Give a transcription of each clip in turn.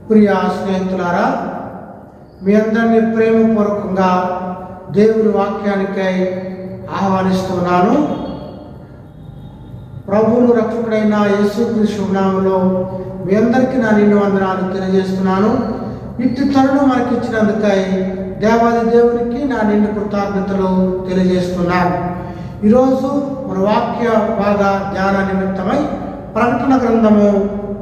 ప్రియ స్నేహితులారా, మీ అందరినీ ప్రేమపూర్వకంగా దేవుని వాక్యానికై ఆహ్వానిస్తున్నాను. ప్రభువును రక్షకుడైన యేసుక్రీస్తు నామములో మీ అందరికీ నా నిండు వందనాలు తెలియజేస్తున్నాను. ఇట్టి తరుణం మనకిచ్చినందుకై దేవాది దేవునికి నా నిండు కృతజ్ఞతలు తెలియజేస్తున్నాను. ఈరోజు మన వాక్య భాగ ధ్యాన నిమిత్తమై ప్రకటన గ్రంథము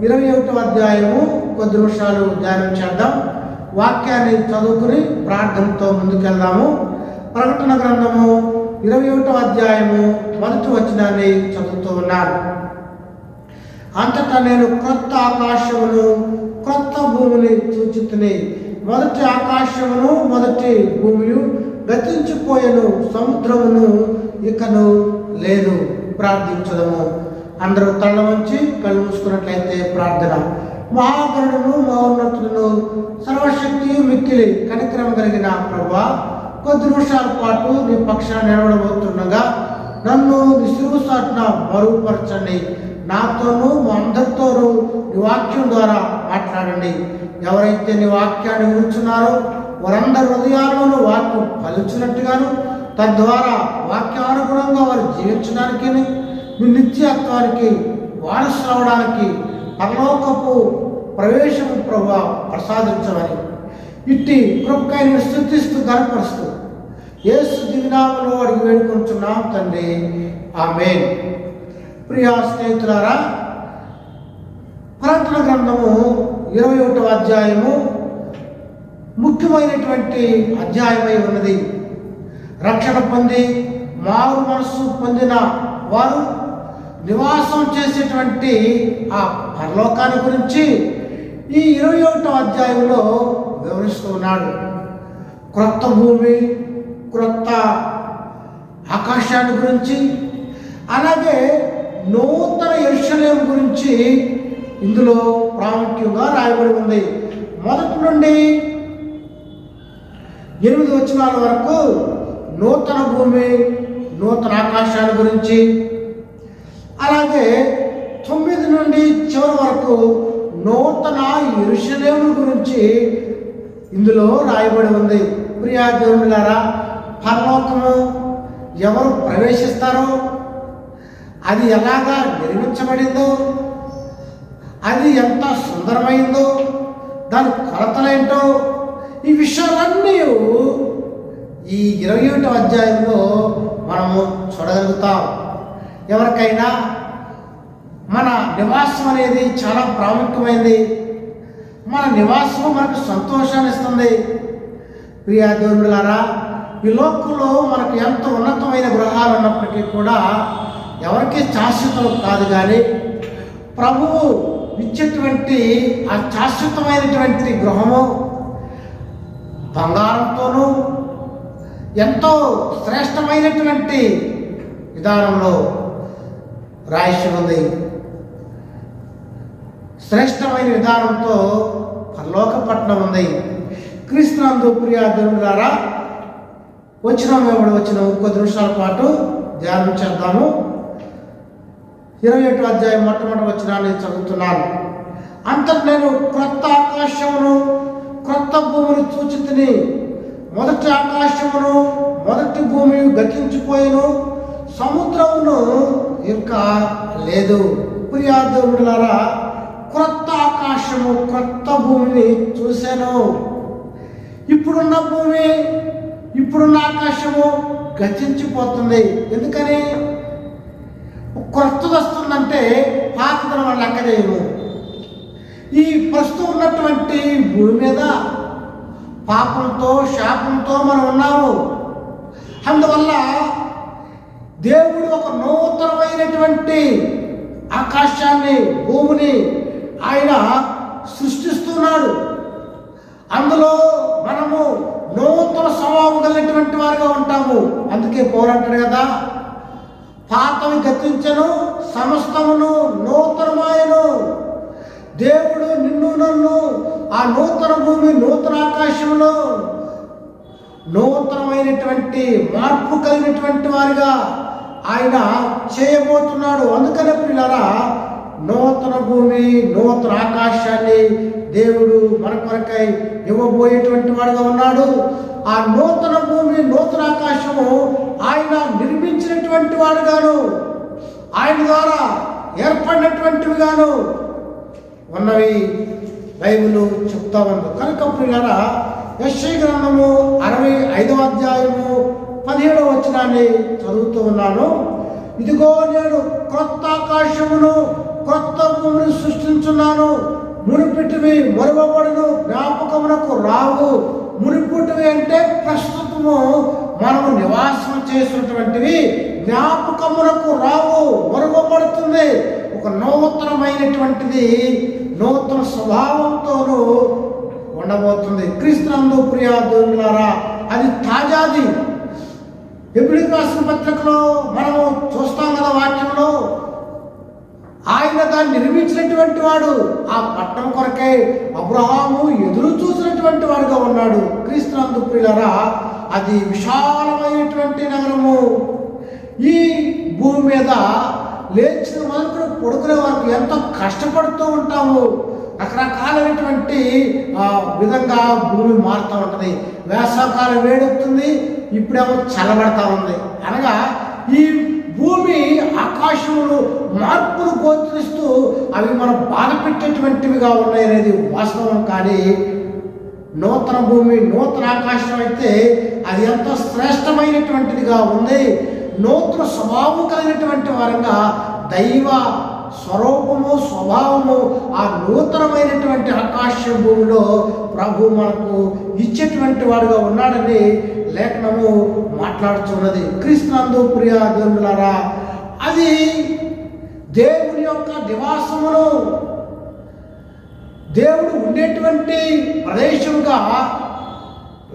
21వ అధ్యాయము కొద్ది నిమిషాలు ధ్యానం చేద్దాం. వాక్యాన్ని చదువుకుని ప్రార్థనతో ముందుకెళ్దాము. ప్రకటన గ్రంథము 21వ అధ్యాయము 1వ వచనాన్ని చదువుతూ ఉన్నాను. అంతటా నేను క్రొత్త ఆకాశమును క్రొత్త భూమిని చూచితిని. మొదటి ఆకాశమును మొదటి భూమియు గతించిపోయెను, సముద్రమును ఇకను లేదు. ప్రార్థించదము. అందరూ తల వంచి కళ్ళు మూసుకున్నట్లయితే ప్రార్థన. మహాగణుడును మహోన్నతులను సర్వశక్తి మిక్కిలి కనికరం కలిగిన ప్రభువా, కొద్ది నిమిషాల పాటు నీ పక్షాన్ని నిలబడబోతుండగా నన్ను నీ శిలువ చాటున బరువుపరచండి. నాతోనూ మా అందరితోనూ నీ వాక్యం ద్వారా మాట్లాడండి. ఎవరైతే నీ వాక్యాన్ని వినుచున్నారో వారందరి హృదయాల్లోనూ వాక్యం ఫలించినట్టుగాను, తద్వారా వాక్యానుగుణంగా వారు జీవించడానికి, మీ నిత్యత్వానికి వారసులు అవడానికి పరలోకపు ప్రవేశము ప్రభువా ప్రసాదించమని ఇట్టి కృపకైన స్తుతిస్తూ గణపరుస్తూ యేసు దివ్యనామములో అడిగి వేడుకొంచున్నాం తండ్రి, ఆమేన్. ప్రియ స్నేహితులారా, ప్రకటన గ్రంథము 21వ అధ్యాయము ముఖ్యమైనటువంటి అధ్యాయమై ఉన్నది. రక్షణ పొంది మారు మనస్సు పొందిన వారు నివాసం చేసేటువంటి ఆ పరలోకాన్ని గురించి ఈ 21వ అధ్యాయంలో వివరిస్తూ ఉన్నాడు. క్రొత్త భూమి, క్రొత్త ఆకాశాన్ని గురించి, అలాగే నూతన యెరూషలేము గురించి ఇందులో ప్రాముఖ్యంగా రాయబడి ఉంది. మొదటి నుండి 8 వచనాల వరకు నూతన భూమి, నూతన ఆకాశాల గురించి, అలాగే 9 నుండి చివరి వరకు నూతన యెరూషలేము గురించి ఇందులో రాయబడి ఉంది. ప్రియా దేవులారా, పరలోకము ఎవరు ప్రవేశిస్తారో, అది ఎలాగా నిర్మించబడిందో, అది ఎంత సుందరమైందో, దాని కొలతలేంటో, ఈ విషయాలన్నీ ఈ 21వ అధ్యాయంలో మనము చూడగలుగుతాం. ఎవరికైనా మన నివాసం అనేది చాలా ప్రాముఖ్యమైనది. మన నివాసం మనకు సంతోషాన్ని ఇస్తుంది. ప్రియా దేవులారా, ఈ లోకంలో మనకు ఎంత ఉన్నతమైన గృహాలు ఉన్నప్పటికీ కూడా ఎవరికి శాశ్వతం కాదు. కానీ ప్రభువు ఇచ్చేటువంటి ఆ శాశ్వతమైనటువంటి గృహము బంగారంతోనూ ఎంతో శ్రేష్టమైనటువంటి విధానంలో రాసి ఉంది. శ్రేష్టమైన విధానంతో పరలోక పట్టణం ఉంది. క్రీస్తునందు ప్రియా దేవులారా, వచ్చిన కొద్ది నిమిషాల పాటు ధ్యానం చేద్దాము. 21వ అధ్యాయం మొట్టమొదటి వచనాన్ని చదువుతున్నాను. అంతటి నేను క్రొత్త ఆకాశమును క్రొత్త భూమిని చూచితిని. మొదటి ఆకాశమును మొదటి భూమి గతించిపోయిను, సముద్రమును ఇంకా లేదు. ప్రియా దేవులారా, క్రొత్త ఆకాశము క్రొత్త భూమిని చూశాను. ఇప్పుడున్న భూమి, ఇప్పుడున్న ఆకాశము గతించిపోతుంది. ఎందుకని? క్రొత్తది వస్తుందంటే పాతదనం వల్ల లెక్క చేయము. ఈ ప్రస్తుతం ఉన్నటువంటి భూమి మీద పాపంతో శాపంతో మనం ఉన్నాము. అందువల్ల దేవుడు ఒక నూతనమైనటువంటి ఆకాశాన్ని, భూమిని ఆయన సృష్టిస్తున్నాడు. అందులో మనము నూతన స్వభావం కలిగినటువంటి వారుగా ఉంటాము. అందుకే పోరాటాడు కదా, పాతవి గతించెను, సమస్తమును నూతనమాయను. దేవుడు నిన్ను నన్ను ఆ నూతన భూమి, నూతన ఆకాశంలో నూతనమైనటువంటి మార్పు కలిగినటువంటి వారిగా ఆయన చేయబోతున్నాడు. అందుకనే పిల్లరా, నూతన భూమి, నూతన ఆకాశాన్ని దేవుడు మన కొరకై ఇవ్వబోయేటువంటి వాడుగా ఉన్నాడు. ఆ నూతన భూమి నూతన ఆకాశము ఆయన నిర్మించినటువంటి వాడుగాను, ఆయన ద్వారా ఏర్పడినటువంటివిగాను ఉన్నవి బైబిల్ చెప్తా ఉంది. కనుక ప్రియులారా, యెషయా గ్రంథము 65వ అధ్యాయము 17వ వచనాన్ని చదువుతూ ఉన్నాను. ఇదిగో నేను క్రొత్త ఆకాశమును క్రొత్త భూమిని సృష్టించున్నాను, మునుపిటివి మరువబడును, జ్ఞాపకమునకు రావు. మునుపుటివి అంటే ప్రస్తుతము మనము నివాసం చేసినటువంటివి జ్ఞాపకమునకు రావు, మరువబడుతుంది. ఒక నూతనమైనటువంటిది నూతన స్వభావంతోనూ ఉండబోతుంది. క్రీస్తునందు ప్రియ దేవులారా, అది తాజాది. హెబ్రీయులకు రాసిన పత్రికలో మనము చూస్తాం కదా, వాక్యంలో ఆయన దాన్ని నిర్మించినటువంటి వాడు. ఆ పట్టణం కొరకే అబ్రహాము ఎదురు చూసినటువంటి వాడుగా ఉన్నాడు. క్రీస్తునందు ప్రియులారా, అది విశాలమైనటువంటి నగరము. ఈ భూమి మీద లేచిన మొదలుకొని పడుకునే వరకు ఎంతో కష్టపడుతూ ఉంటాము. రకరకాలైనటువంటి విధంగా భూమి మారుతూ ఉంటుంది. వేసవకాలం వేడెక్కుతుంది, ఇప్పుడేమో చల్లబడతా ఉంది. అనగా ఈ భూమి ఆకాశములు మార్పులు గోచరిస్తూ అవి మనం బాధ పెట్టేటువంటివిగా ఉన్నాయి అనేది వాస్తవం. కానీ నూతన భూమి నూతన ఆకాశం అయితే అది ఎంతో శ్రేష్టమైనటువంటిదిగా ఉంది. నూతన స్వభావం కలిగినటువంటి వారంగా దైవ స్వరూపము స్వభావము ఆ నూతనమైనటువంటి ఆకాశ భూమిలో ప్రభు మనకు ఇచ్చేటువంటి వాడుగా ఉన్నాడని లేఖనము మాట్లాడుతున్నది. క్రీస్తునందు ప్రియ దేవులారా, అది దేవుని యొక్క నివాసమును, దేవుడు ఉండేటువంటి ప్రదేశంగా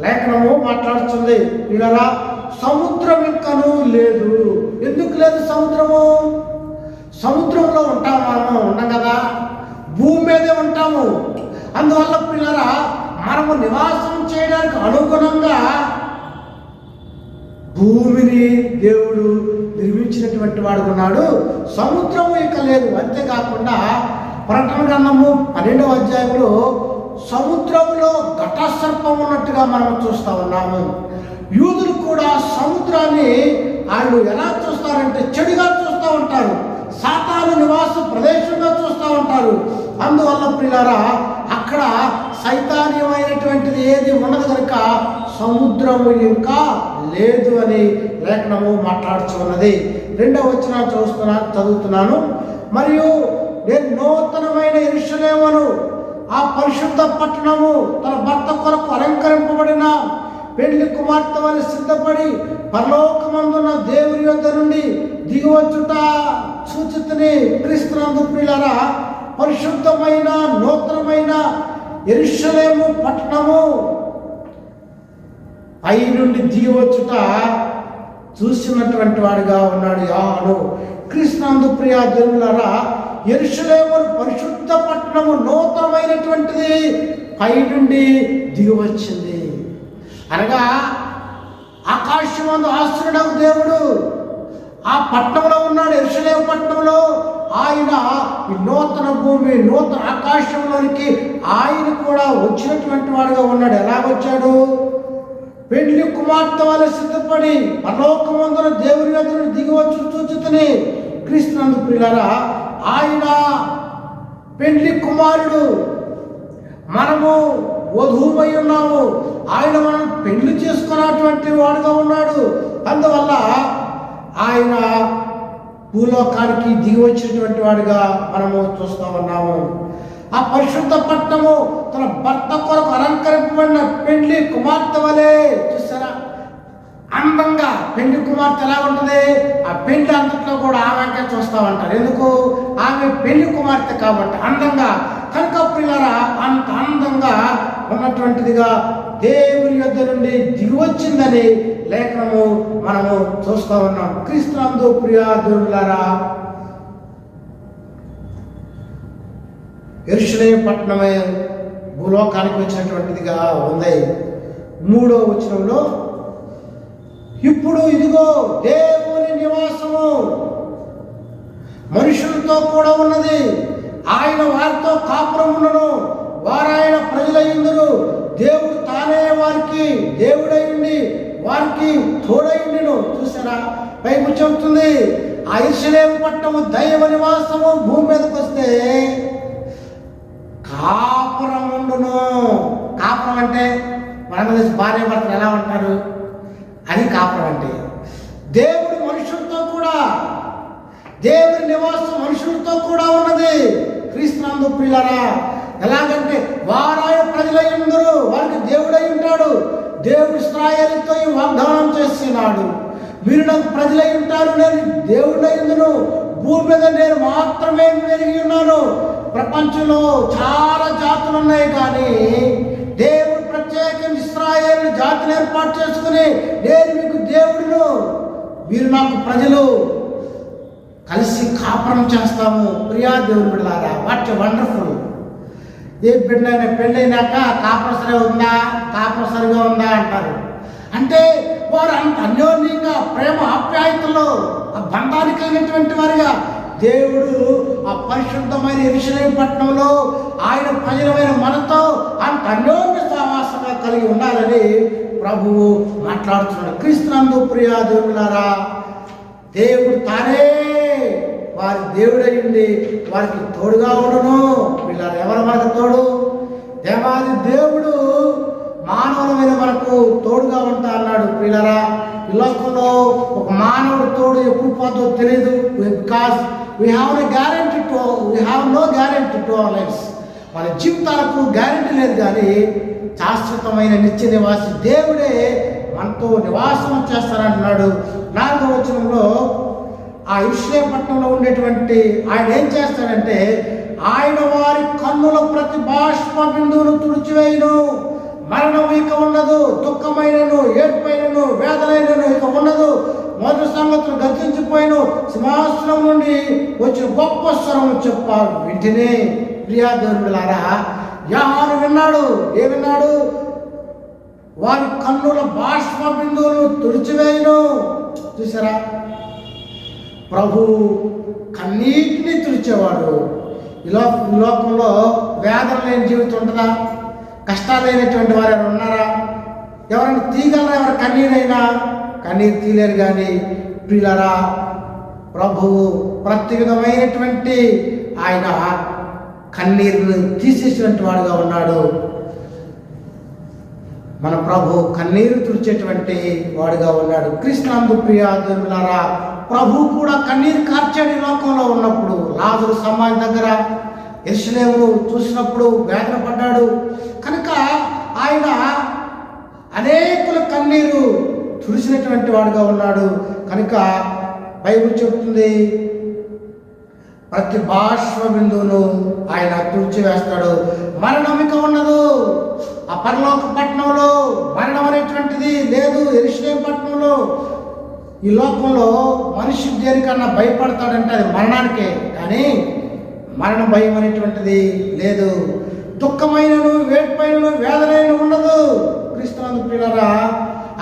లేఖనము మాట్లాడుతుంది. ఇలా సముద్రం ఇంకను లేదు. ఎందుకు లేదు సముద్రము? సముద్రంలో ఉంటాము, మనము ఉన్నాం కదా, భూమి మీదే ఉంటాము. అందువల్ల పిల్లరా, మనము నివాసం చేయడానికి అనుగుణంగా భూమిని దేవుడు నిర్మించినటువంటి వాడు ఉన్నాడు. సముద్రము ఇక లేదు. అంతేకాకుండా ప్రకటన గ్రంథము 12వ అధ్యాయంలో సముద్రంలో ఘటసర్పం ఉన్నట్టుగా మనం చూస్తూ ఉన్నాము. యూదులు కూడా సముద్రాన్ని వాళ్ళు ఎలా చూస్తారంటే చెడుగా చూస్తూ ఉంటారు, సాతాను నివాస ప్రదేశంగా చూస్తూ ఉంటారు. అందువల్ల ప్రియులారా, అక్కడ సైతాన్యమైనటువంటిది ఏది ఉండదు కనుక సముద్రము ఇంకా లేదు అని లేఖనము మాట్లాడుతున్నది. 2వ వచనం చదువుతున్నాను. మరియు నేను నూతనమైన యెరూషలేమును, ఆ పరిశుద్ధ పట్టణము తన భర్త కొరకు అలంకరింపబడిన పెళ్లి కుమార్తె వలె సిద్ధపడి పరలోకమందున్న దేవుని యొద్ద నుండి దిగివచ్చుట సూచితని. క్రీస్తునందు ప్రియులారా, పరిశుద్ధమైన నూతనమైన యెరూషలేము పట్టణము పై నుండి దిగివచ్చుట చూసినటువంటి వాడిగా ఉన్నాడు యోహాను. క్రీస్తునందు ప్రియ దేవులారా, యెరూషలేము పరిశుద్ధ పట్టణము నూతనమైనటువంటిది పై నుండి దిగివచ్చింది. అనగా ఆకాశమందు ఆశ్రయుడగు దేవుడు ఆ పట్టణంలో ఉన్నాడు. యెరూషలేము పట్టణంలో ఆయన ఈ నూతన భూమి నూతన ఆకాశంలోనికి ఆయన కూడా వచ్చినటువంటి వాడుగా ఉన్నాడు. ఎలా వచ్చాడు? పెళ్లి కుమార్తె వలె సిద్ధపడి పరలోకమందున దేవుని యొద్ద నుండి దిగివచ్చు సూచితని. క్రీస్తునందు ప్రియులారా, ఆయన పెళ్లి కుమారుడు, మనము వధువై ఉన్నాము. ఆయన మనం పెళ్లి చేసుకున్నటువంటి వాడుగా ఉన్నాడు. అందువల్ల ఆయన భూలోకానికి దిగి వచ్చినటువంటి వాడుగా మనము చూస్తూ ఉన్నాము. ఆ పరిశుద్ధ పట్టణము తన భర్త కొరకు అలంకరింపబడిన పెళ్లి కుమార్తె వలె, చూసారా అందంగా పెళ్లి కుమార్తె ఎలా ఉంటుంది? ఆ పెళ్లి అంతట్లో కూడా ఆమెకే చూస్తూ ఉంటారు. ఎందుకు? ఆమె పెళ్లి కుమార్తె కాబట్టి అందంగా. కనుక ప్రియులారా, అంత అందంగా ఉన్నటువంటిదిగా దేవుని యొద్ద నుండి దిగివచ్చిందని లేఖనము మనము చూస్తూ ఉన్నాం. క్రీస్తునందు ప్రియ దేవులారా, యెరూషలేము పట్టణమే భూలోకానికి వచ్చినటువంటిదిగా ఉంది. 3వ వచనంలో, ఇప్పుడు ఇదిగో దేవుని నివాసము మనుషులతో కూడా ఉన్నది, ఆయన వారితో కాపురం ఉన్నను, వారాయన ప్రజలయ్యుందురు. దేవుడు తానే వారికి దేవుడయ్యుండి వారికి తోడయ్యుండిను. చూసారా, బైబిల్ చెబుతుంది ఆ యెరూషలేము పట్టణము దైవ నివాసము భూమి మీదకి వస్తే కాపురం ఉండును. కాపురం అంటే మన భార్య భర్తలు ఎలా ఉంటారు, అది కాపురం అంటే. దేవుడు మనుషులతో కూడా, దేవుడి నివాసం మనుషులతో కూడా ఉన్నది. క్రీస్తునందు ప్రియులారా, ఎలాగంటే వారాయన ప్రజలయ్యుందురు, వారికి దేవుడై ఉంటాడు. దేవుడు ఇశ్రాయేలుతో ఈ వాగ్దానం చేస్తున్నాడు, మీరు నాకు ప్రజలై ఉంటారు, నేను దేవుడయ్యుందును, భూమి మీద నేను మాత్రమే వెలిగి ఉన్నాను. ప్రపంచంలో చాలా జాతులు ఉన్నాయి, కానీ దేవుడు ప్రత్యేకంగా ఇశ్రాయేలు జాతిని ఏర్పాటు చేసుకుని నేను మీకు దేవుడును, మీరు నాకు ప్రజలు, కలిసి కాపురం చేస్తాము. ప్రియా దేవుని బిడ్డలారా, వాట్ ఎ వండర్ఫుల్. ఏ బిడ్డలైనా పెళ్ళైనాక కాపురం సరిగా ఉందా, కాపురం సరిగా ఉందా అంటారు. అంటే వారు అంత అన్యోన్యంగా ప్రేమ ఆప్యాయతలో ఆ బంధానికి అయినటువంటి వారిగా దేవుడు ఆ పరిశుద్ధమైన యెరూషలేము పట్టణంలో ఆయన ప్రజలమైన మనతో అంత అన్యోన్య సహవాసంగా కలిగి ఉండాలని ప్రభువు మాట్లాడుతున్నాడు. క్రీస్తునందు ప్రియా దేవులారా, దేవుడు తానే వారి దేవుడయ్యుండి వారికి తోడుగా ఉండును. వీళ్ళారు ఎవరు మనకు తోడు? దేవాది దేవుడు మానవులమైన మనకు తోడుగా ఉంటా అన్నాడు. పిల్లరా, ఈ లోకంలో ఒక మానవుడు తోడు ఎప్పుడు పోతుందో తెలియదు. Because we have no guarantee to our lives. మన జీవితాలకు గ్యారెంటీ లేదు, కానీ శాశ్వతమైన నిత్య నివాసి దేవుడే మనతో నివాసం చేస్తానంటున్నాడు. 4వ వచనంలో ఆ యెరూషలేము పట్టణంలో ఉండేటువంటి ఆయన ఏం చేస్తాడంటే, ఆయన వారి కన్నుల ప్రతి బాష్ప బిందువును తుడిచివేయును. మరణం ఇక ఉండదు, దుఃఖమైనను, ఏడ్పైనను, వేదనైనను ఇక ఉండదు. మొదటి సంగతులు గతించిపోయిను, సింహాసనం నుండి వచ్చిన గొప్ప స్వరం చెప్పారు. వీటిని ప్రియా దేవులారా, యోహాను విన్నాడు. ఏ విన్నాడు? వారి కన్నుల బాష్ప బిందువులు తుడిచివేయును. చూసారా, ప్రభు కన్నీటిని తుడిచేవాడు. ఈ లోకంలో వేదన లేని జీవితం ఉంటుందా? కష్టాలు లేనటువంటి వారు ఎవరు ఉన్నారా? ఎవరైనా తీయగలరా? ఎవరు కన్నీరైనా? కన్నీరు తీయలేరు. కానీ ప్రియులారా, ప్రభువు ప్రతి విధమైనటువంటి ఆయన కన్నీరును తీసేసినటువంటి వాడుగా ఉన్నాడు. మన ప్రభు కన్నీరు తుడిచేటువంటి వాడుగా ఉన్నాడు. క్రీస్తునందు ప్రియా దేవులారా, ప్రభు కూడా కన్నీరు కార్చాడు ఈ లోకంలో ఉన్నప్పుడు. లాజరు సమాధి దగ్గర యెరూషలేమును చూసినప్పుడు వేదన పడ్డాడు. కనుక ఆయన అనేకుల కన్నీరు తుడిచినటువంటి వాడుగా ఉన్నాడు. కనుక బైబిల్ చెప్తుంది, ప్రతి బాష్ప బిందువును ఆయన తుడిచివేస్తాడు. మరణం ఇక ఉండదు. ఆ పరలోక పట్టణంలో మరణం అనేటువంటిది లేదు. యెరూషలేము పట్టణంలో, ఈ లోకంలో మనిషి దేనికన్నా భయపడతాడంటే అది మరణానికే, కానీ మరణ భయం అనేటువంటిది లేదు. దుఃఖమైనను, వేడిపైనను, వేదనైన ఉండదు. క్రీస్తునందు ప్రియులారా,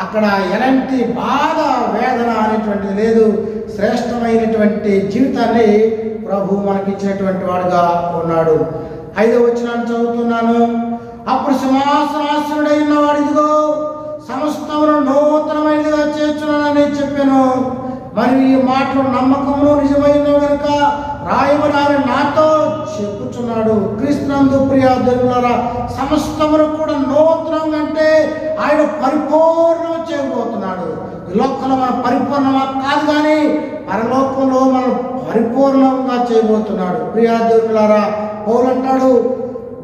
అక్కడ ఎలాంటి బాధ, వేదన అనేటువంటిది లేదు. శ్రేష్టమైనటువంటి జీవితాన్ని ప్రభు మనకిచ్చినటువంటి వాడుగా ఉన్నాడు. 5వ వచనాన్ని చదువుతున్నాను. అప్పుడు సింహాసనాసనుడైన వాడు, ఇదిగో సమస్తమును నూతనమైనదిగా చేర్చున్నానని చెప్పాను. మరి ఈ మాటలు నమ్మకమును నిజమైన కనుక రాయమని ఆయన నాతో చెప్పుచున్నాడు. క్రీస్తునందు ప్రియా దేవులారా, సమస్తమును కూడా నూతనంగా అంటే ఆయన పరిపూర్ణం చేయబోతున్నాడు. ఈ లోకంలో మన పరిపూర్ణమా కాదు, కానీ పరలోకంలో మనం పరిపూర్ణంగా చేయబోతున్నాడు. ప్రియా దేవులారా, పౌలు అంటాడు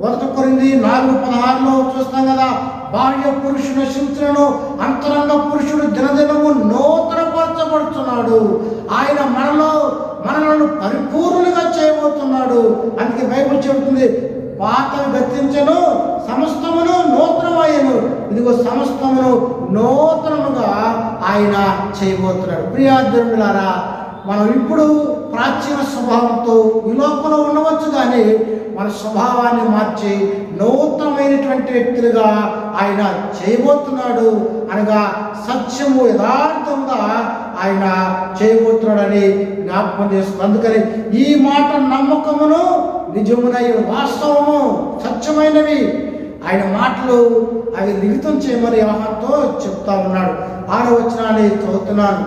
1 కొరింథీ 4:16 చూస్తాం కదా, బాహ్య పురుషుడు నశించును, అంతరంగ పురుషుడు దినదినము నూతనపరచబడుతున్నాడు. ఆయన మనలను పరిపూర్ణంగా చేయబోతున్నాడు. అందుకే బైబిల్ చెబుతుంది, పాతవి గతించను, సమస్తమును నూతనమయ్యను. ఇదిగో సమస్తమును నూతనముగా ఆయన చేయబోతున్నాడు. ప్రియా దేవులారా, మనం ఇప్పుడు ప్రాచీన స్వభావంతో ఈ లోకంలో ఉండవచ్చు, కానీ మన స్వభావాన్ని మార్చి నూతనమైనటువంటి వ్యక్తులుగా ఆయన చేయబోతున్నాడు. అనగా సత్యము యథార్థంగా ఆయన చేయబోతున్నాడని జ్ఞాపకం చేసుకుంది. అందుకని ఈ మాట నమ్మకమును నిజమునై వాస్తవము సత్యమైనవి. ఆయన మాటలు అవి లిఖితం చేయమని యోహానుతో చెప్తా ఉన్నాడు. 6వ వచనాన్ని చదువుతున్నాను.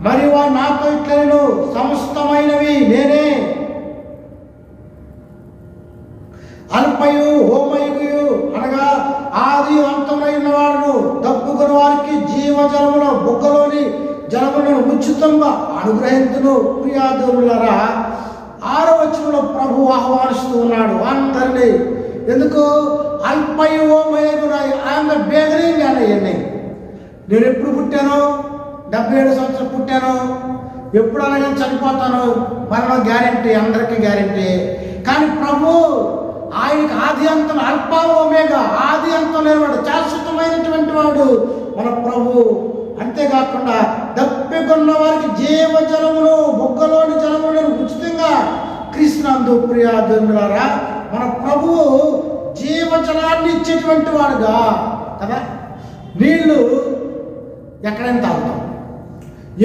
మరి వారు నాతో ఇట్లను సమస్తమైనవి నేనే, అల్పయు హోమయుగు అనగా ఆది అంతమై ఉన్నవాడును, దప్పుకుని వారికి జీవజలముల బుగ్గలోని జలములను ఉచితంగా అనుగ్రహించును. ప్రియాదేవులారా, 6వ వచనంలో ప్రభు ఆహ్వానిస్తూ ఉన్నాడు అందరినీ. ఎందుకు? అల్పయు హోమయుగు ఐఎమ్ ద బిగినింగ్ అని. నేను ఎప్పుడు పుట్టాను? 77 సంవత్సరాలు పుట్టాను. ఎప్పుడు అలాగే చనిపోతాను, మరణం గ్యారెంటీ, అందరికీ గ్యారెంటీ. కానీ ప్రభు ఆయనకి ఆది అంతం, అల్పా ఒమేగా, ఆది అంతం లేనివాడు, శాశ్వతమైనటువంటి వాడు మన ప్రభు. అంతేకాకుండా దప్పికొన్న వారికి జీవజలమును బొగ్గలోని జలములను ఉచితంగా క్రీస్తునందు. ప్రియాదేవులారా, మన ప్రభువు జీవజలాన్ని ఇచ్చేటువంటి వాడుగా కదా. నీళ్లు ఎక్కడైనా తాగుతాం,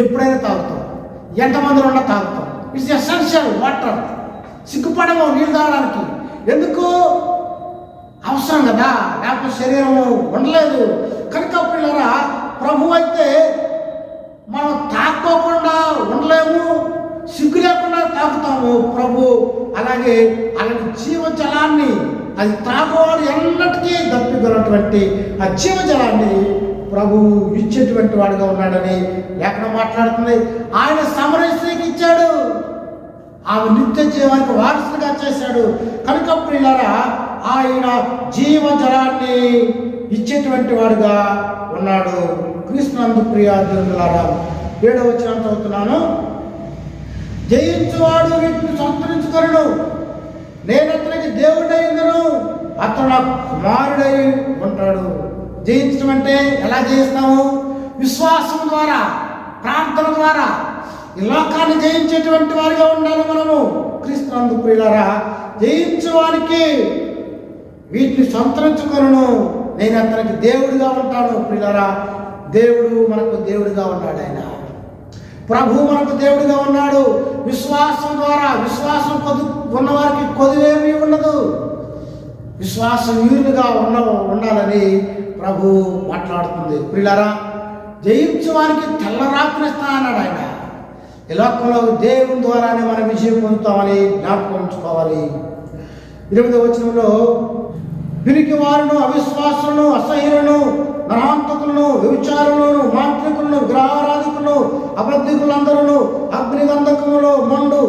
ఎప్పుడైనా తాగుతాం, ఎంతమందిలో ఉన్నా తాగుతాం. It's essential water. సిగ్గుపడము నీళ్ళు తాగడానికి. ఎందుకు? అవసరం కదా, లేకపోతే శరీరం ఉండలేదు. కనుక పిల్లరా, ప్రభు అయితే మనం తాక్కోకుండా ఉండలేము, సిగ్గు లేకుండా తాగుతాము. ప్రభు అలాగే అలాంటి జీవజలాన్ని, అది తాగేవాడు ఎన్నటికీ దప్పిగలటువంటి ఆ జీవజలాన్ని ప్రభు ఇచ్చేటువంటి వాడుగా ఉన్నాడని లేఖనం మాట్లాడుతుంది. ఆయన సమరయ స్త్రీకి ఇచ్చాడు, ఆమె నిత్య జీవానికి వారసులుగా చేశాడు. కనుక ప్రియులారా, ఆయన జీవజలాన్ని ఇచ్చేటువంటి వాడుగా ఉన్నాడు క్రీస్తునందు. ప్రియాదేవులారా, 7వ వచనం చదువుతున్నాను. జయించువాడు వీటిని సంతరించుకొనును, నేను అతనికి దేవుడై ఉందును, అతడు నా కుమారుడై ఉంటాడు. జయించడం అంటే ఎలా జయిస్తాము? విశ్వాసం ద్వారా, ప్రార్థన ద్వారా. ఈ లోకాన్ని జయించేటువంటి వారిగా ఉండాలి మనము క్రీస్తునందు. ప్రియులారా, జయించేవారికి వీటిని సంతరించుకొనును, నేను అతనికి దేవుడిగా ఉంటాను. ప్రియులారా, దేవుడు మనకు దేవుడిగా ఉన్నాడు. ఆయన ప్రభు మనకు దేవుడిగా ఉన్నాడు. విశ్వాసం ద్వారా, విశ్వాసం ఉన్నవారికి కొదువేమీ ఉండదు. విశ్వాసం వీరులుగా ఉండాలని ప్రభు మాట్లాడుతుంది. ప్రియులారా, జయించే వారికి తెల్లరాత్రి ఇస్తా అన్నాడు ఆయన. ఈ లోకంలో దేవుని ద్వారానే మనం విజయం పొందుతామని జ్ఞాపకం ఉంచుకోవాలి. 8వ వచనంలో, పిరికి వారును, అవిశ్వాసులను, అసహ్యులను, నరహంతకులను, వ్యభిచారులను, మాంత్రికులను, విగ్రహారాధికులను, అబద్ధికులందరూ అగ్నిగంధకములో మండు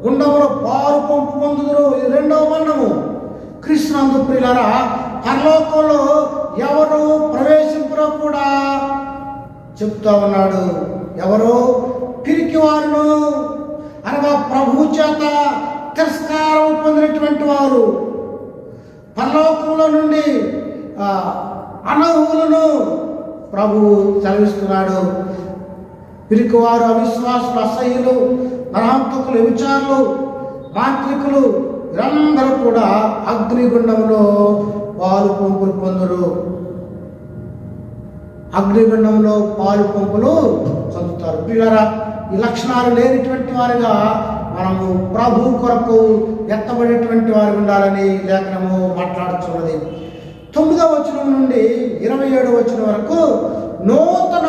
గుండములో పాలు పంపు పొందుదురు. ఇది 2వ మరణము. క్రీస్తునందు. ప్రియులారా, పరలోకంలో ఎవరు ప్రవేశింపురో కూడా చెప్తా ఉన్నాడు. ఎవరు? పిరికి వారును అనగా ప్రభు చేత తిరస్కారం పొందినటువంటి వారు, పరలోకంలో నుండి అనర్హులను ప్రభు సెలవిస్తున్నాడు. పిరికివారు, అవిశ్వాసులు, అసహ్యులు, నరహంతకులు, వ్యభిచారులు, మాంత్రికులు వీరందరూ కూడా అగ్నిగుండంలో పాలు పంపులు పొందురు. అగ్నిగుండంలో పాలు పంపులు చదువుతారు. పిల్లరా, ఈ లక్షణాలు లేనిటువంటి వారిగా మనము ప్రభు కొరకు ఎత్తబడేటువంటి వారు ఉండాలని లేఖనము మాట్లాడుతున్నది. 9వ వచనం నుండి 27వ వచనం వరకు నూతన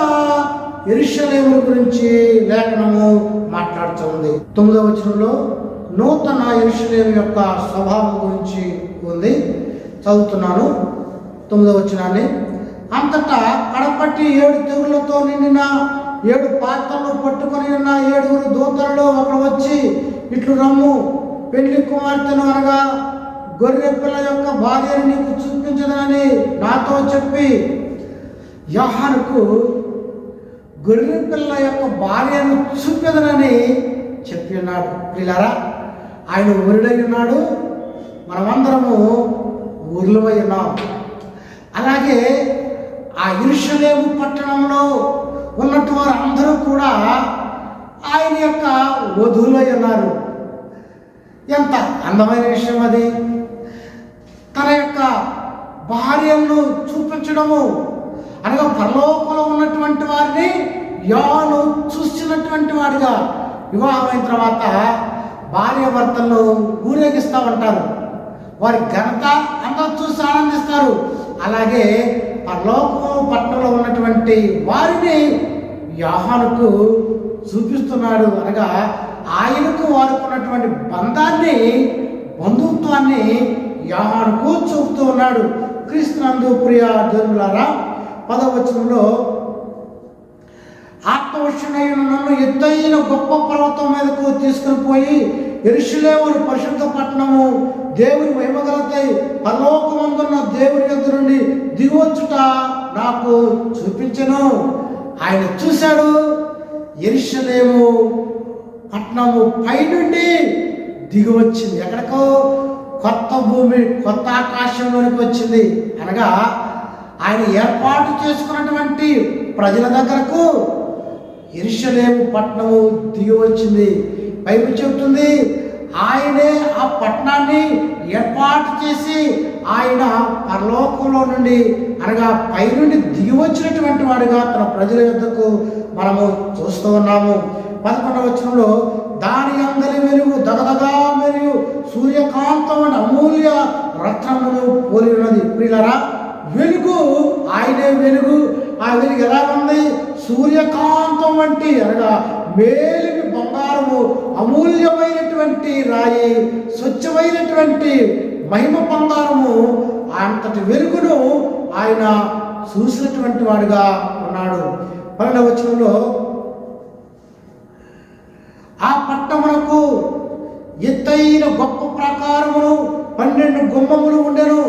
యెరూషలేము గురించి లేఖనము మాట్లాడుతుంది. 9వ వచనంలో నూతన యెరూషలేము యొక్క స్వభావం గురించి ఉంది. చదువుతున్నాను 9వ వచనాన్ని. అంతటా కడపట్టి 7 తెగులతో నిండిన 7 పాత్రలు పట్టుకొని ఉన్న 7 దూతలలో ఒకడు వచ్చి, ఇట్లు రమ్ము, పెళ్లి కుమార్తెను అనగా గొర్రె పిల్ల యొక్క భార్యను నీకు చూపించదని నాతో చెప్పి, యోహానుకు గొర్రె పిల్ల యొక్క భార్యను చూపించదని చెప్పి ఉన్నాడు. పిల్లరా, ఆయన ఊరిడై ఉన్నాడు, మనమందరము ఊర్లమై ఉన్నాం. అలాగే ఆ యెరూషలేము పట్టణంలో ఉన్నట్టు వారు అందరూ కూడా ఆయన యొక్క వధువులై ఉన్నారు. ఎంత అందమైన విషయం అది! తన యొక్క భార్యను చూపించడము అనగా పరలోకంలో ఉన్నటువంటి వారిని యోహాను చూసినటువంటి వాడిగా, వివాహమైన తర్వాత భార్యాభర్తలను ఊరేగిస్తూ ఉంటారు. వారి ఘనత అందరూ చూసి ఆనందిస్తారు. అలాగే పరలోకము పట్టణంలో ఉన్నటువంటి వారిని యోహానుకు చూపిస్తున్నాడు. అనగా ఆయనకు వారికి ఉన్నటువంటి బంధాన్ని, బంధుత్వాన్ని యోహానుకు చూపుతూ ఉన్నాడు. క్రీస్తునందు ప్రియ జనులారా, 10వ వచనంలో ఆత్మవశుడైన నన్ను ఎత్తైన గొప్ప పర్వతం మీదకు తీసుకుని పోయి యెరూషలేము పరిశుద్ధ పట్టణము, దేవుని మహిమగలతై పరలోకమందున్న దేవుని యొద్ద నుండి దిగొచ్చుట నాకు చూపించెను. ఆయన చూశాడు. యెరూషలేము పట్టణము పైనుండి దిగి వచ్చింది. ఎక్కడికో కొత్త భూమి, కొత్త ఆకాశంలోనికి వచ్చింది. అనగా ఆయన ఏర్పాటు చేసుకున్నటువంటి ప్రజల దగ్గరకు యెరూషలేము పట్టణము దిగి వచ్చింది. బైబిల్ చెబుతుంది, ఆయనే ఆ పట్టణాన్ని ఏర్పాటు చేసి ఆయన పరలోకంలో నుండి, అనగా పైనుండి దిగి వచ్చినటువంటి వాడిగా తన ప్రజల యొద్దకు మనము చూస్తూ ఉన్నాము. 11వ వచనంలో దాని అందరి వెలుగు దగదగా మరియు సూర్యకాంతం అమూల్య రత్నమును పోలి ఉన్నది. ప్రియులారా, వెలుగు ఆయనే వెలుగు. ఆ వెలుగు ఎలా ఉంది? సూర్యకాంతం వంటి, అనగా మేలిమి బంగారము, అమూల్యమైనటువంటి రాయి, స్వచ్ఛమైనటువంటి మహిమ బంగారము, అంతటి వెలుగును ఆయన చూసినటువంటి వాడుగా ఉన్నాడు. 12వ వచనంలో ఆ పట్టణమునకు ఎత్తైన గొప్ప ప్రాకారమును 12 గుమ్మములు ఉండెను.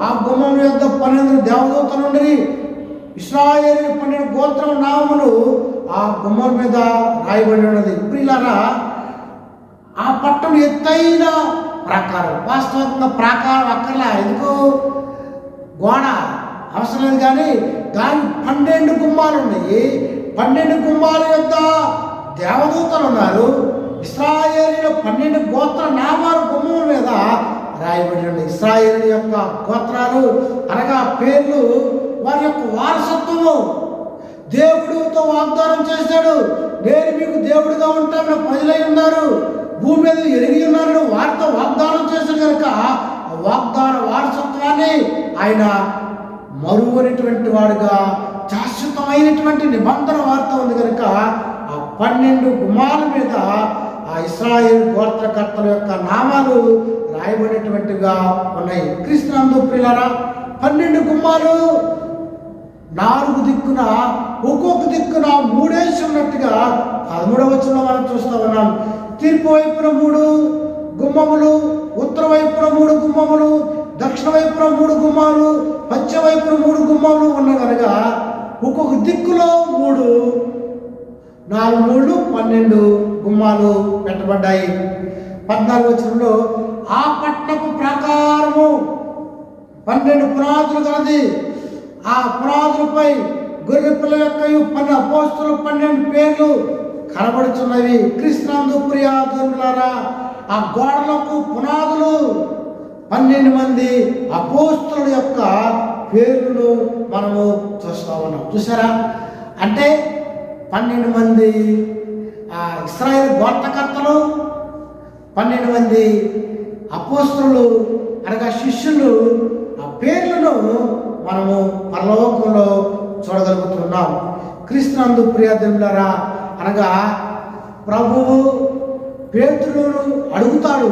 ఆ గుమ్మముల యొద్ద 12 దేవదూతలు ఉండేవి. ఇశ్రాయేలు 12 గోత్రముల నామములు ఆ గుమ్మల మీద రాయబడి ఉన్నది. ప్రియులారా, ఆ పట్టణం ఎత్తైన ప్రాకారం. వాస్తవంగా ప్రాకారం అక్కర్లా, ఎందుకు గోడ అవసరం లేదు, కానీ దానికి 12 గుమ్మాలు ఉన్నాయి. 12 గుమ్మాల యొక్క దేవదూతలు ఉన్నారు. ఇశ్రాయేలు 12 గోత్ర నామాలు గుమ్మముల మీద రాయబడి ఉన్నాయి. ఇశ్రాయేలు యొక్క గోత్రాలు అనగా పేర్లు, వారి యొక్క వారసత్వము. దేవుడితో వాగ్దానం చేశాడు, నేను మీకు దేవుడిగా ఉంటాను, ప్రజలై ఉన్నారు, భూమి మీద ఎరిగి ఉన్నారని వారితో వాగ్దానం చేశాడు. కనుక ఆ వాగ్దాన వారసత్వాన్ని ఆయన మరువైనటువంటి వాడుగా, శాశ్వతమైనటువంటి నిబంధన వార్త ఉంది. కనుక ఆ 12 గుమ్మాల మీద ఆ ఇశ్రాయేలు గోత్రకర్తల యొక్క నామాలు రాయబడినటువంటిగా ఉన్నాయి. క్రీస్తునందు ప్రియులారా, 12 గుమ్మాలు 4 దిక్కున, ఒక్కొక్క దిక్కున 3 వేసి ఉన్నట్టుగా 13వ వచనంలో మనం చూస్తూ ఉన్నాం. తూర్పు వైపున 3 గుమ్మములు, ఉత్తర వైపున 3 గుమ్మములు, దక్షిణ వైపున 3 గుమ్మాలు, పశ్చిమ వైపున 3 గుమ్మాలు ఉన్నాయి. కనుక ఒక్కొక్క దిక్కులో 3, 4 3 12 గుమ్మాలు పెట్టబడ్డాయి. 14వ వచనంలో ఆ పట్టణపు ప్రాకారము 12 పునాదులు కలది. ఆ పునాదులపై గొర్రె పిల్ల యొక్క 12 అపోస్తుల 12 పేర్లు కనబడుచున్నవి. క్రీస్తునందు ప్రియ జనులారా, ఆ గోడలకు పునాదులు 12 మంది అపోస్తుల యొక్క పేర్లను మనము చూస్తూ ఉన్నాం. చూసారా? అంటే 12 మంది ఇశ్రాయేలు గోత్రకర్తలు, 12 మంది అపోస్తులు అనగా శిష్యులు, ఆ పేర్లను మనము పరలోకంలో చూడగలుగుతున్నాం. క్రీస్తునందు ప్రియ దేవులారా, అనగా ప్రభువు పేతురును అడుగుతాడు.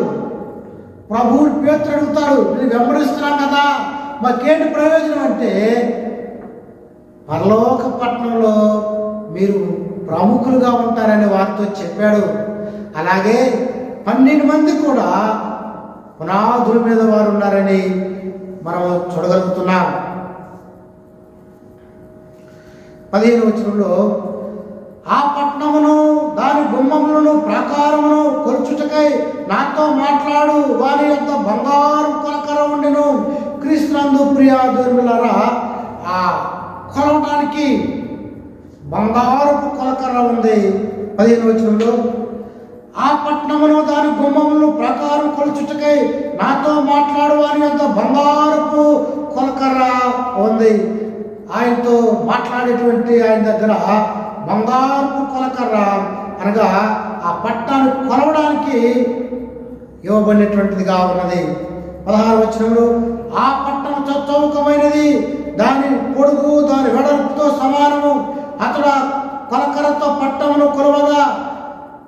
ప్రభువు పేతురు అడుగుతాడు, నేను వెంబడిస్తున్నాను కదా, మాకేంటి ప్రయోజనం అంటే, పరలోక పట్టణంలో మీరు ప్రముఖులుగా ఉంటారని వారితో చెప్పాడు. అలాగే 12 మంది కూడా పునాదుల మీద వారు ఉన్నారని మనం చూడగలుగుతున్నాం. 15వ వచనంలో ఆ పట్టణమును, దాని గుమ్మములను, ప్రాకారమును కొలుచుటకై నాతో మాట్లాడు వారి యొక్క బంగారు కొలకర ఉండెను. క్రీస్తునందు ప్రియ దేవులారా, ఆ కొలవడానికి బంగారపు కొలకర ఉంది. 15వ వచనంలో ఆ పట్టణమును, దాని గుమ్మములను, ప్రాకారం కొలుచుటకై నాతో మాట్లాడు వారి యొక్క బంగారపు కొలకర ఉంది. ఆయనతో మాట్లాడేటువంటి ఆయన దగ్గర బంగారపు కొలకర్ర, అనగా ఆ పట్టణాన్ని కొలవడానికి ఇవ్వబడినటువంటిదిగా ఉన్నది. 16వ వచనంలో ఆ పట్టణం చౌకమైనది, దాని పొడుగు దాని వెడల్పుతో సమానము. అతడు కొలకరతో పట్టణమును కొలవగా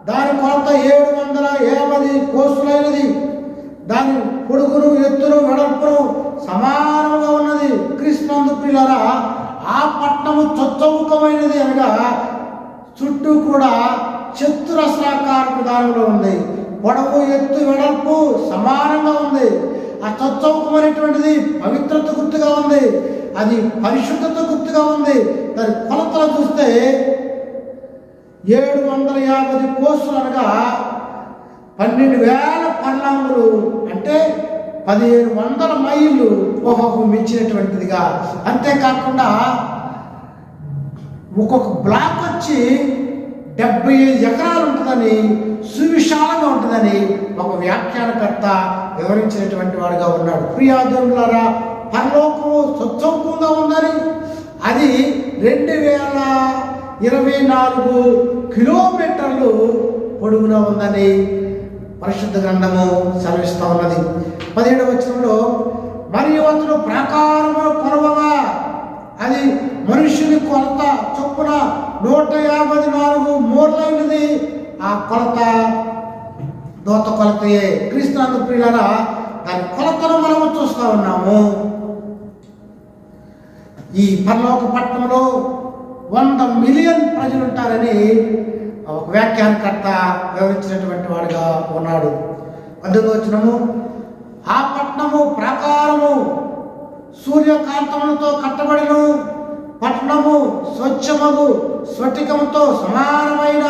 దాని కొలత 750 కోసులైనది. దాని పొడుగును ఎత్తును వెడల్పును సమానముగా ఉన్నది. క్రీస్తునందు ప్రియులారా, ఆ పట్టణము చౌకమైనది అనగా చుట్టూ కూడా చతురస్రాకారపు దానిలో ఉంది. పొడవు ఎత్తు వెడల్పు సమానంగా ఉంది. ఆ చౌకమైనటువంటిది పవిత్రత గుర్తుగా ఉంది, అది పరిశుద్ధత గుర్తుగా ఉంది. దాని కొలతలు చూస్తే 750 కోసులు అనగా 12,000 పర్లాంగులు, అంటే 1,700 మైళ్ళు ఒక్కొక్క మించినటువంటిదిగా. అంతేకాకుండా ఒక్కొక్క బ్లాక్ వచ్చి 75 ఎకరాలు ఉంటుందని, సువిశాలంగా ఉంటుందని ఒక వ్యాఖ్యానకర్త వివరించినటువంటి వాడుగా ఉన్నాడు. ప్రియాదేవులారా, పరలోకము స్వచ్ఛంగా ఉందని, అది 2024 కిలోమీటర్లు పొడవునా ఉందని పరిశుద్ధ గ్రంథము సెలవిస్తూ ఉన్నది. 17వ వచనంలో మరియు అతడు ప్రాకారము కొలవగా అది మనుష్యుని కొలత చొప్పున 154 మూరలైనది. ఆ కొలత దోత కొలతయే. క్రీస్తునందు ప్రియులారా, దాని కొలతను మనము చూస్తూ ఉన్నాము. ఈ పరలోక పట్టణంలో 100 మిలియన్ ప్రజలు ఉంటారని ఒక వ్యాఖ్యానకర్త వివరించినటువంటి వాడుగా ఉన్నాడు. 18వ వచనము ఆ పట్టణము ప్రాకారము సూర్యకాంతములతో కట్టబడిను. పట్టణము స్వచ్ఛమగు స్ఫటికముతో సమానమైన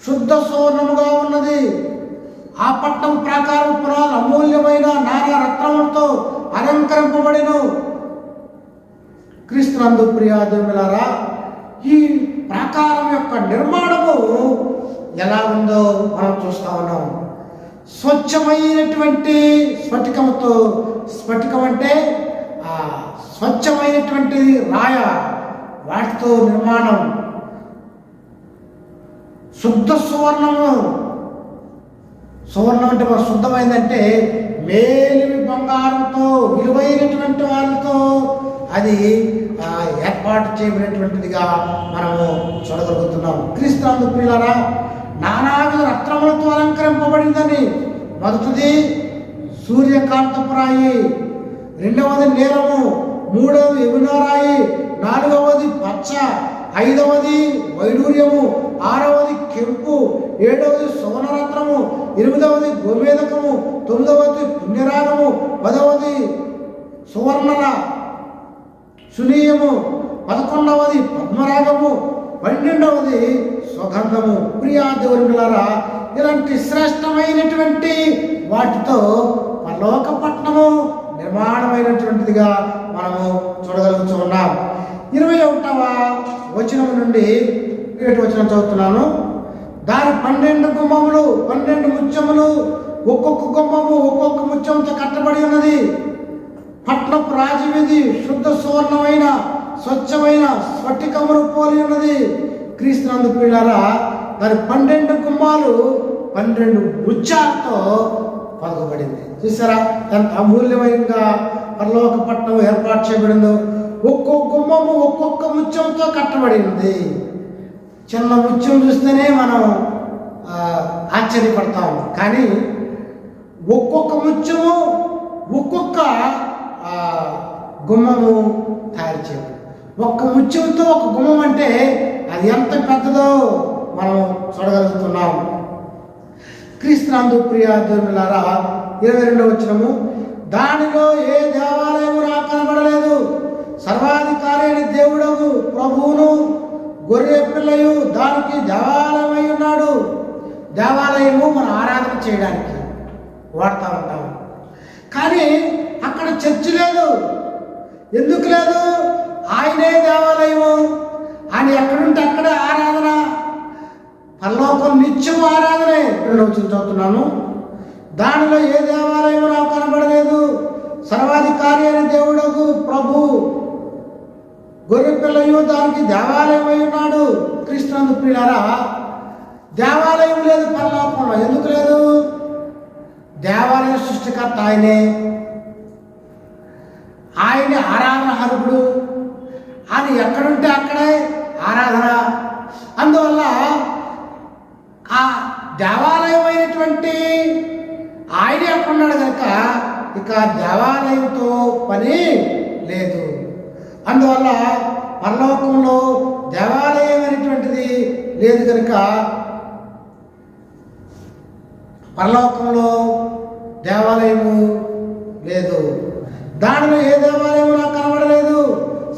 శుద్ధ సువర్ణముగా ఉన్నది. ఆ పట్టణం ప్రాకారం పునాలు అమూల్యమైన నానా రత్నములతో అలంకరింపబడిను. క్రీస్తునందు ప్రియాదేవులారా, ఈ ప్రాకారం యొక్క నిర్మాణము ఎలా ఉందో మనం చూస్తా ఉన్నాం. స్వచ్ఛమైనటువంటి స్ఫటికముతో, స్ఫటికం అంటే స్వచ్ఛమైనటువంటి రాయ, వాటితో నిర్మాణం. శుద్ధ సువర్ణము, సువర్ణం అంటే మన శుద్ధమైందంటే మేలిమి బంగారంతో, విలువైనటువంటి వాళ్ళతో అది ఏర్పాటు చేయబడినటువంటిదిగా మనము చూడగలుగుతున్నాం. క్రీస్తునందు ప్రియులారా, నానావిధ రత్నములతో అలంకరింపబడిందని. మొదటిది సూర్యకాంతపురాయి, 2వది నీలము, 3వది యమునారాయి, 4వది పచ్చ, 5వది వైడూర్యము, 6వది కెంపు, 7వది సువర్ణరత్నము, 8వది గోమేదకము, 9వది పుణ్యరాగము, 10వది సువర్ణల సునీయము, 11వది పద్మరాగము, 12వది సుగంధము. ప్రియాదేవులారా, ఇలాంటి శ్రేష్టమైనటువంటి వాటితో పరలోక పట్టణము నిర్మాణమైనటువంటిదిగా మనము చూడగలుగుతున్నాం. 21వ వచనం నుండి 7వ వచనం చదువుతున్నాను. దాని 12 గుమ్మములు, 12 ముత్యములు, ఒక్కొక్క గుమ్మము ఒక్కొక్క ముత్యంతో కట్టబడి ఉన్నది. పట్నపు రాజవీధి శుద్ధ సువర్ణమైన స్వచ్ఛమైన స్ఫటికమును పోలి ఉన్నది. క్రీస్తునందు ప్రియులారా, దాని 12 గుమ్మాలు 12 ముత్యాలతో పలకబడింది. చూసారా ఎంత అమూల్యమైనగా పరలోక పట్టణం ఏర్పాటు చేయబడిందో. ఒక్కొక్క గుమ్మము ఒక్కొక్క ముత్యంతో కట్టబడింది. చిన్న ముత్యం చూస్తేనే మనం ఆశ్చర్యపడతాం, కానీ ఒక్కొక్క ముత్యము ఒక్కొక్క గుమ్మము తయారు చేయడం. ఒక్క ముత్యంతో ఒక గుమ్మం అంటే అది ఎంత పెద్దదో మనం చూడగలుగుతున్నాం. క్రీస్తునందు ప్రియాదేవులారా, 22వ వచనము దానిలో ఏ దేవాలయము నాకు కనబడలేదు. సర్వాధికారి అయిన దేవుడవు ప్రభువును గొర్రె పిల్లయు దానికి దేవాలయమై ఉన్నాడు. దేవాలయము మన ఆరాధన చేయడానికి వాడుతూ ఉంటాం, కానీ అక్కడ చర్చి లేదు. ఎందుకు లేదు? ఆయనే దేవాలయము. ఆయన ఎక్కడుంటే అక్కడే ఆరాధన. పరలోకం నిత్యం ఆరాధనే. చదువుతున్నాను. దానిలో ఏ దేవాలయము నాకు కనబడలేదు. సర్వాధికారి అయిన దేవుడకు ప్రభు గొర్రె పిల్లయు దానికి దేవాలయమై ఉన్నాడు. క్రీస్తునందు ప్రియులారా, దేవాలయం లేదు పరలోకంలో. ఎందుకు లేదు? దేవాలయ సృష్టికర్త ఆయనే, ఆయనే ఆరాధన హరుడు. ఆయన ఎక్కడుంటే అక్కడే ఆరాధన. అందువల్ల ఆ దేవాలయం అయినటువంటి ఆయనే అక్కడున్నాడు కనుక ఇక దేవాలయంతో పని లేదు. అందువల్ల పరలోకంలో దేవాలయం అనేటువంటిది లేదు కనుక పరలోకంలో దేవాలయము లేదు. దానిలో ఏ దేవాలయం నాకు కనబడలేదు.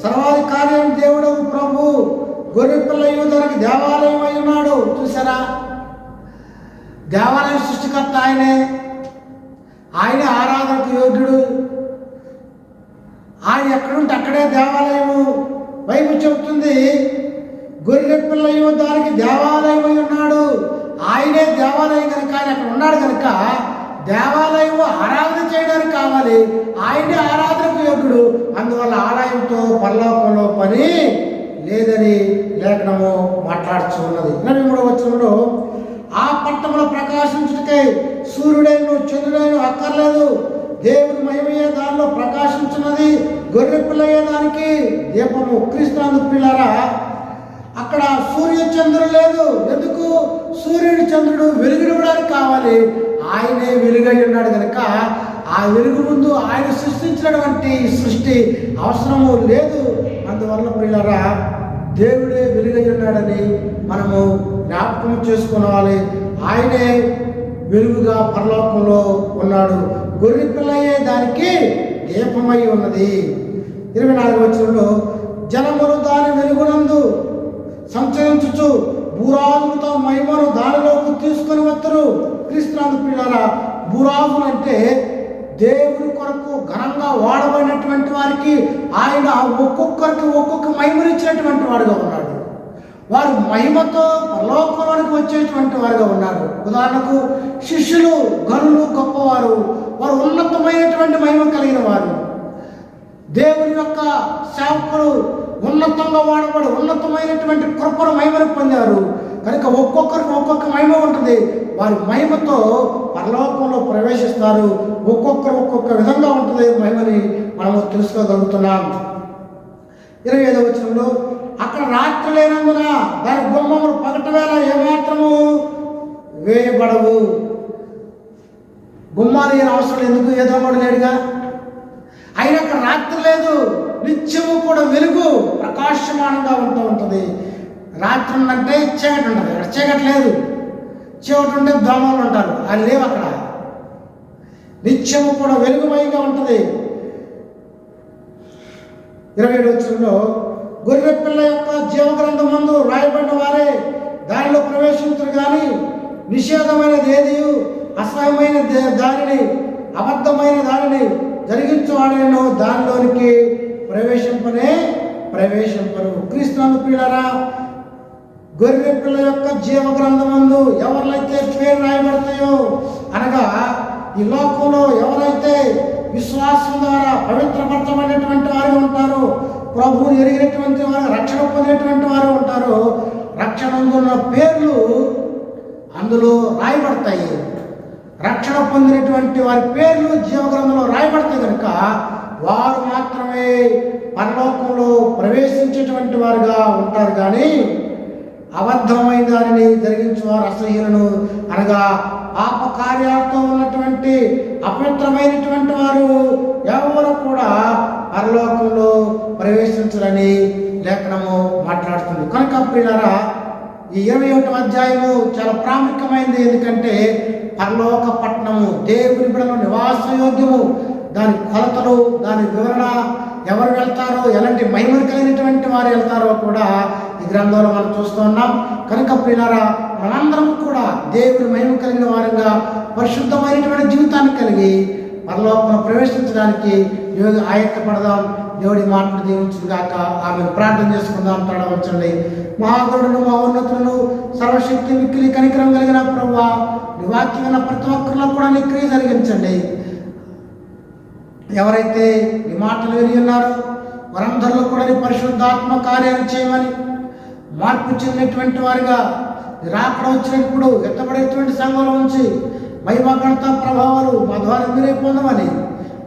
సర్వాధికారి అయిన దేవుడు ప్రభు గొర్రెపిల్ల యూదునికి దేవాలయం అయి ఉన్నాడు. చూసారా, దేవాలయ సృష్టికర్త ఆయనే, ఆయనే ఆరాధనకు యోగ్యుడు. ఆయన ఎక్కడుంటే అక్కడే దేవాలయము. బైబిల్ చెబుతుంది గొర్రెపిల్ల యూదునికి దేవాలయం అయి ఉన్నాడు. ఆయనే దేవాలయం కనుక ఆయన అక్కడ ఉన్నాడు కనుక దేవాలయం ఆరాధన చేయడానికి కావాలి. ఆయనే ఆరాధనకు యోగ్యుడు. అందువల్ల ఆలయంతో పరలోకంలో పని లేదని లేఖనము మాట్లాడుతూ ఉన్నది. 23వ వచనంలో ఆ పట్టణంలో ప్రకాశించుటకై సూర్యుడైన చంద్రుడైన అక్కర్లేదు, దేవుని మహిమయ్యే దానిలో ప్రకాశించున్నది, గొర్రె పిల్లయ్యే దానికి దీపము. క్రీస్తు పిల్లరా, అక్కడ సూర్య చంద్రుడు లేదు. ఎందుకు? సూర్యుడు చంద్రుడు వెలుగునివ్వడానికి కావాలి. ఆయనే వెలుగై ఉన్నాడు కనుక ఆ వెలుగు ముందు ఆయన సృష్టించినటువంటి సృష్టి అవసరము లేదు. అందువల్ల ప్రియులారా, దేవుడే వెలుగై ఉన్నాడని మనము జ్ఞాపకం చేసుకోవాలి. ఆయనే వెలుగుగా పరలోకంలో ఉన్నాడు. గొర్రె పిల్లయ్యే దానికి దీపమై ఉన్నది. 24వ వచనంలో జనములు దాని వెలుగునందు సంచరించుచు భూరాజులతో మహిమను దానిలోకి తీసుకొని వస్తారు. క్రీస్తునందు పిల్లల భూరాజులు అంటే దేవుని కొరకు ఘనంగా వాడబడినటువంటి వారికి ఆయన ఒక్కొక్కరికి ఒక్కొక్క మహిమనిచ్చినటువంటి వాడుగా ఉన్నాడు. వారు మహిమతో పరలోకంలోనికి వచ్చేటువంటి వారుగా ఉన్నారు. ఉదాహరణకు శిష్యులు గనులు గొప్పవారు, వారు ఉన్నతమైనటువంటి మహిమ కలిగిన వారు. దేవుని యొక్క సేవకులు ఉన్నతంగా వాడబడి ఉన్నతమైనటువంటి కృపను మహిమను పొందారు కనుక ఒక్కొక్కరికి ఒక్కొక్క మహిమ ఉంటుంది. వారి మహిమతో పరలోకంలో ప్రవేశిస్తారు. ఒక్కొక్కరు ఒక్కొక్క విధంగా ఉంటుంది మహిమని మనము తెలుసుకోగలుగుతున్నాం. 25వ వచనంలో అక్కడ రాత్రి లేనందున దాని గుమ్మములు పగటి వేళ ఏమాత్రము వేయబడవు. గుమ్మాలు ఏం అవసరం ఎందుకు? ఏదో కూడా లేడుగా. అయినా అక్కడ రాత్రి లేదు, నిత్యము కూడా వెలుగు ప్రకాశమానంగా ఉంటుంది. రాత్రి ఉందంటే చీకటి ఉంటుంది, అక్కడ చీకటి లేదు. చీకటి ఉంటే దోమలు ఉంటారు, అది లేవు అక్కడ. నిత్యము కూడా వెలుగుమయంగా ఉంటుంది. 27వ వచనంలో గొర్రె పిల్ల యొక్క జీవగ్రంథం ముందు రాయబడిన వారే దానిలో ప్రవేశించరు కానీ నిషేధమైనది ఏది అసహ్యమైన దానిని అబద్ధమైన దానిని జరిగించువాడేనో దానిలోనికి ప్రవేశింపరు. క్రీస్తునందు ప్రియులారా, గొర్రె పిల్ల యొక్క జీవగ్రంథమందు ఎవరైతే పేరు రాయబడతాయో అనగా ఈ లోకంలో ఎవరైతే విశ్వాసం ద్వారా పవిత్రపరచబడినటువంటి వారు ఉంటారో, ప్రభువుని ఎరిగినటువంటి వారు, రక్షణ పొందినటువంటి వారు ఉంటారో, రక్షణ పొందిన పేర్లు అందులో రాయబడతాయి. రక్షణ పొందినటువంటి వారి పేర్లు జీవగ్రంథంలో రాయబడతాయి కనుక వారు మాత్రమే పరలోకంలో ప్రవేశించేటువంటి వారుగా ఉంటారు. కానీ అబద్ధమైన దానిని జరిగించేవారు, అసహ్యులను అనగా పాప కార్యాలతో ఉన్నటువంటి అపవిత్రమైనటువంటి వారు ఎవరు కూడా పరలోకంలో ప్రవేశించాలని లేఖనము మాట్లాడుతుంది. కనుక ప్రియులారా, ఈ 21వ అధ్యాయము చాలా ప్రాముఖ్యమైనది. ఎందుకంటే పరలోక పట్టణము దేవుని బిడ్డల నివాస యోగ్యము, దాని కొలతలు, దాని వివరణ, ఎవరు వెళ్తారో, ఎలాంటి మహిమలు కలిగినటువంటి వారు వెళ్తారో కూడా ఈ గ్రంథంలో మనం చూస్తూ ఉన్నాం. కనుక ప్రియులారా, మనందరం కూడా దేవుని మహిమ కలిగిన వారంగా పరిశుద్ధమైనటువంటి జీవితాన్ని కలిగి పరలోకంలో ప్రవేశించడానికి ఆయత్తపడదాం. దేవుడి మాటలు దీవించుగాక. ఆమెను ప్రార్థన చేసుకుందాం. తడవచ్చండి. మహాగరుడును, మహోన్నతులను, సర్వశక్తి మిక్కిలి కనికరం కలిగిన ప్రభువా, నీ వాక్యమైన ప్రతి ఒక్కరిలో కూడా నీ క్రియ జరిగించండి. ఎవరైతే నీ మాటలు విని ఉన్నారో వారందరిలో కూడా నీ పరిశుద్ధాత్మ కార్యాలు చేయమని, మార్పు చెందినటువంటి వారిగా రాకడ వచ్చినప్పుడు ఎత్తబడేటువంటి సంఘంలో ఉంచి మహిమ ఘనత ప్రభావాలు మా ద్వారా మీరే పొందమని,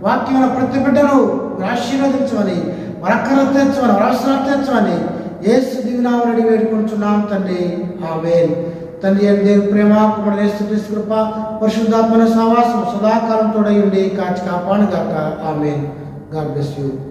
వాక్యమైన ప్రతి బిడ్డను ఆశీర్వదించమని, మన అక్కర తీర్చమని, అవసరాలు తీర్చమని యేసు దివినామని వేడుకుంటున్నాం తండ్రి. ఆమేన్. తండ్రి అని దేవుని ప్రేమ, కుమారుడు యేసుక్రీస్తు కృప, పరిశుద్ధాత్మ సహవాసం సదాకాలం తోడై ఉండి కాచి కాపాడుగాక. ఆమేన్. God bless you.